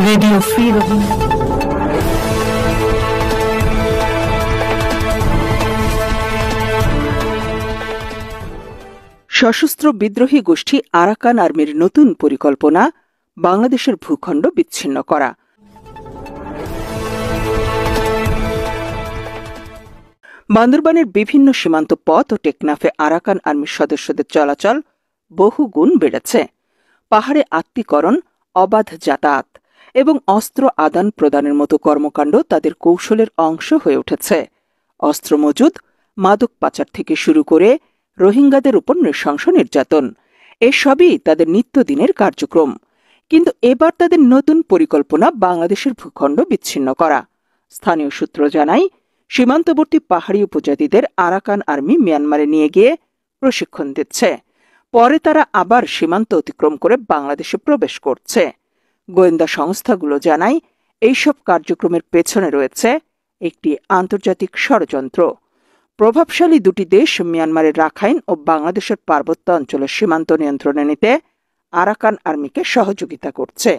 Radio free Rohingya. সশস্ত্র বিদ্রোহী গোষ্ঠী আরাকান আর্মির নতুন পরিকল্পনা বাংলাদেশের ভূখণ্ড বিচ্ছিন্ন করা। বান্দরবানের বিভিন্ন সীমান্ত পথ ও টেকনাফে আরাকান আর্মির সদস্যদের চলাচল বহুগুণ বেড়েছে। পাহাড়ে আত্মীকরণ, অবাধ যাতায়াত এবং অস্ত্র আদান প্রদানের মতো কর্মকাণ্ড তাদের কৌশলের অংশ হয়ে উঠেছে। অস্ত্র মজুদ, মাদক পাচার থেকে শুরু করে রোহিঙ্গাদের উপর নৃশংস নির্যাতন, এসবই তাদের নিত্যদিনের কার্যক্রম। কিন্তু এবার তাদের নতুন পরিকল্পনা বাংলাদেশের ভূখণ্ড বিচ্ছিন্ন করা। স্থানীয় সূত্র জানায়, সীমান্তবর্তী পাহাড়ি উপজাতিদের আরাকান আর্মি মিয়ানমারে নিয়ে গিয়ে প্রশিক্ষণ দিচ্ছে। পরে তারা আবার সীমান্ত অতিক্রম করে বাংলাদেশে প্রবেশ করছে। গোয়েন্দা সংস্থাগুলো জানায়, এইসব কার্যক্রমের পেছনে রয়েছে একটি আন্তর্জাতিক ষড়যন্ত্র। প্রভাবশালী দুটি দেশ মিয়ানমারের রাখাইন ও বাংলাদেশের পার্বত্য অঞ্চলের সীমান্ত নিয়ন্ত্রণে নিতে আরাকান আর্মিকে সহযোগিতা করছে।